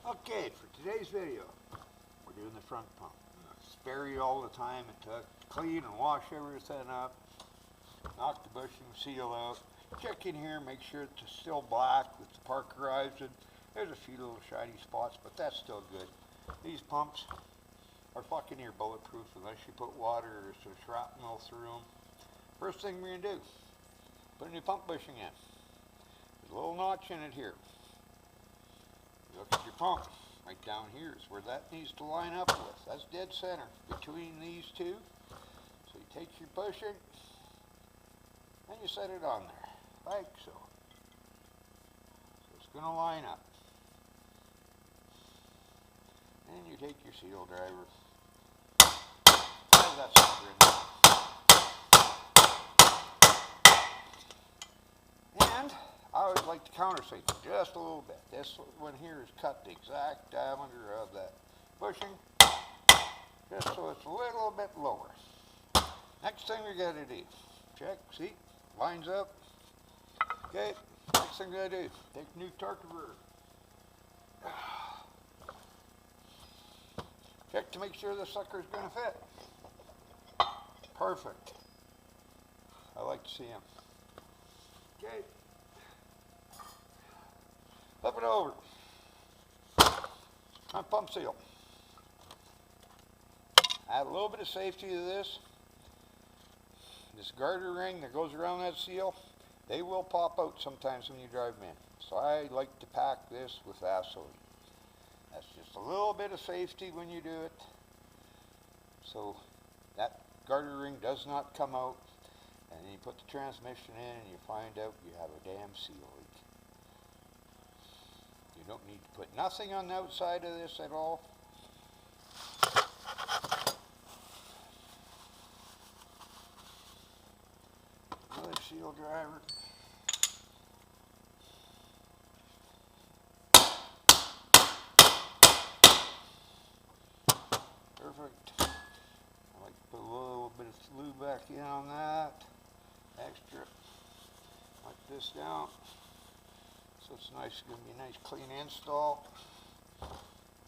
Okay, for today's video, we're doing the front pump. I'm gonna spare you all the time it took to clean and wash everything up, knock the bushing seal out, check in here, make sure it's still black with the Parkerized. There's a few little shiny spots, but that's still good. These pumps are fucking near bulletproof unless you put water or some shrapnel through them. First thing we're gonna do, put a new pump bushing in. There's a little notch in it here. Look at your pump. Right down here is where that needs to line up with. That's dead center between these two. So you take your bushing and you set it on there, like so. So it's going to line up. And you take your seal driver. Have that sucker in there. And I always like to countersink just a little bit. This one here is cut the exact diameter of that bushing, just so it's a little bit lower. Next thing we gotta do, check, see, lines up. Okay, next thing we gotta do, take a new torque converter. Check to make sure the sucker's gonna fit. Perfect. I like to see them. Okay. Flip it over. Front pump seal. Add a little bit of safety to this. This garter ring that goes around that seal, they will pop out sometimes when you drive them in. So I like to pack this with Vaseline. That's just a little bit of safety when you do it. So that garter ring does not come out. And then you put the transmission in and you find out you have a damn seal leak. You don't need to put nothing on the outside of this at all. Another seal driver. Perfect. I like to put a little bit of lube back in on that. Extra. Like this down. So it's nice, it's going to be a nice clean install.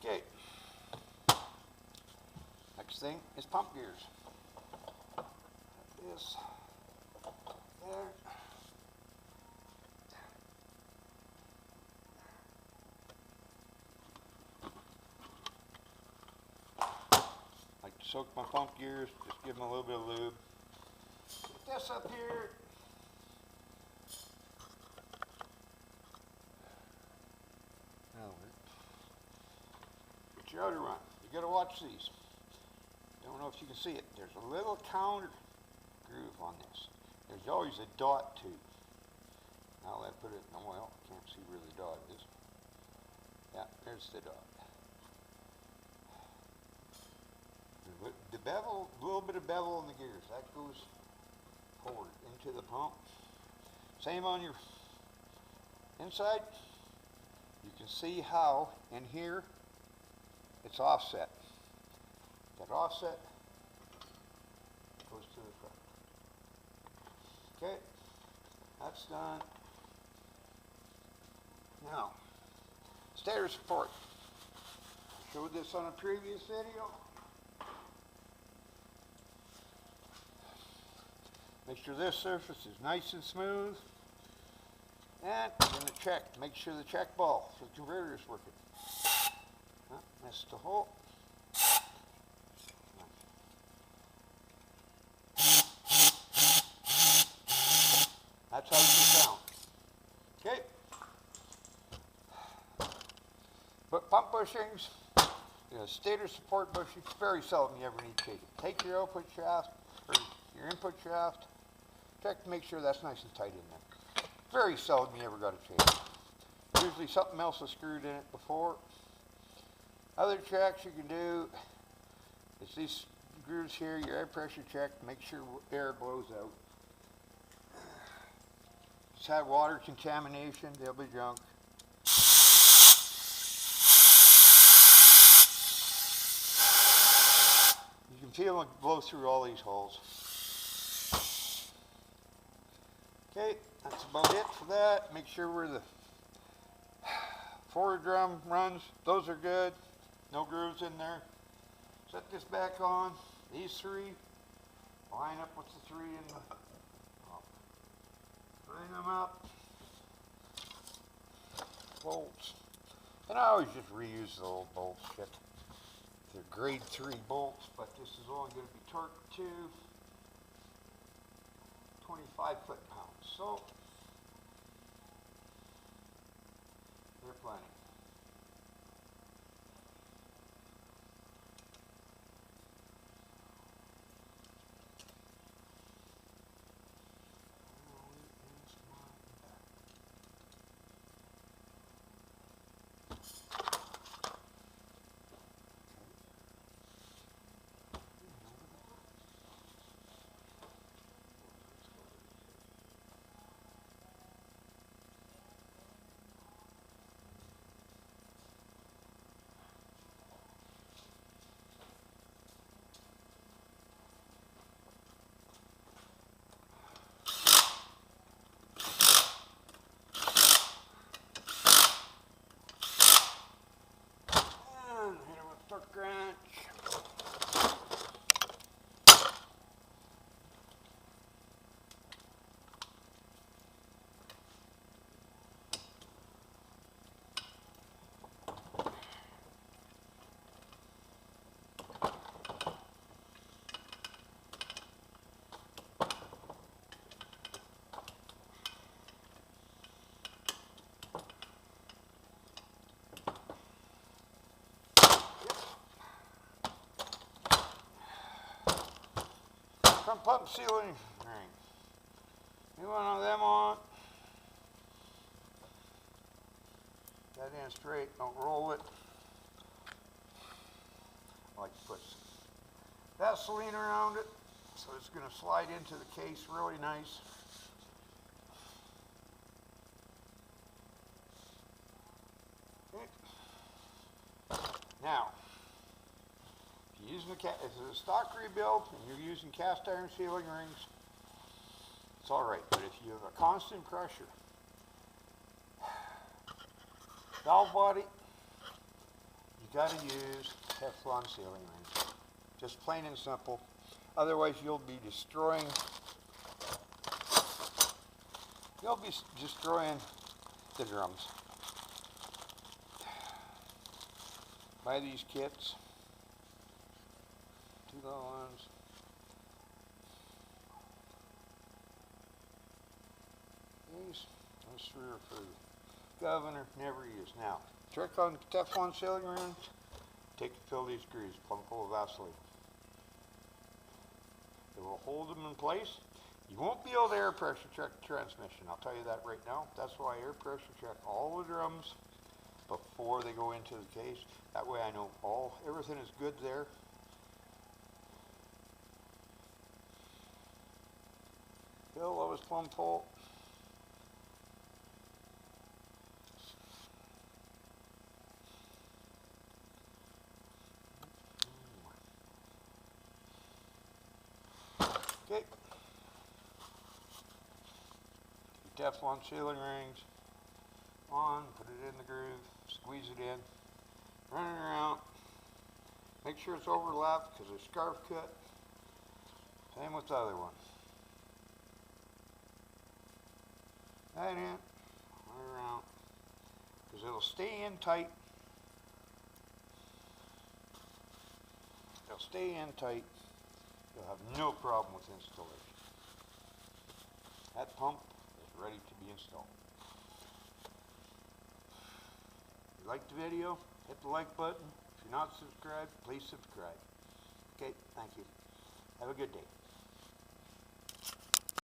Okay. Next thing is pump gears. This there. Like to soak my pump gears, just give them a little bit of lube. Put this up here. Your outer run. You got to watch these. Don't know if you can see it. There's a little counter groove on this. There's always a dot too. Now I put it in the oil. Can't see where the dot is. Yeah, there's the dot. The bevel, a little bit of bevel in the gears. That goes forward into the pump. Same on your inside. You can see how in here it's offset. That offset goes to the front. Okay, that's done. Now, stator support. I showed this on a previous video. Make sure this surface is nice and smooth. And we're going to check to make sure the check ball for the converter is working. Missed the hole. That's how it should sound. Okay. But pump bushings, stator support bushings, very seldom you ever need to change it. Take your output shaft, or your input shaft, check to make sure that's nice and tight in there. Very seldom you ever got to change it. Usually something else is screwed in it before. Other checks you can do is these grooves here, your air pressure check, make sure air blows out. Just have water contamination, they'll be junk. You can feel it blow through all these holes. Okay, that's about it for that. Make sure where the 4 drum runs, those are good. No grooves in there. Set this back on. These 3 line up with the 3 in the line them up. Bolts. And I always just reuse the old bolts. Shit. They're grade 3 bolts, but this is only going to be torqued to 25 foot-pounds. So they're plenty. Torque wrench. Front pump sealing ring. You want them on. That in straight, don't roll it. I like to put some Vaseline around it so it's going to slide into the case really nice. Okay. Now, if you're using if it's a stock rebuild and you're using cast iron sealing rings, it's all right. But if you have a constant crusher, valve body, you got to use Teflon sealing rings. Just plain and simple. Otherwise, you'll be destroying the drums. Buy these kits. $2. Those 3 are for the governor, never used. Now, trick on Teflon sealing rings, fill these screws, plumb full of Vaseline. It will hold them in place. You won't be able to air pressure check the transmission, I'll tell you that right now. That's why I air pressure check all the drums before they go into the case. That way I know everything is good there. Fill those plumb full. Okay. Your Teflon sealing rings on, put it in the groove, squeeze it in, run it around. Make sure it's overlapped because it's scarf cut. Same with the other one. That in, run around, because it'll stay in tight. It'll stay in tight. You'll have no problem with installation. That pump is ready to be installed. If you liked the video, hit the like button. If you're not subscribed, please subscribe. Okay, thank you. Have a good day.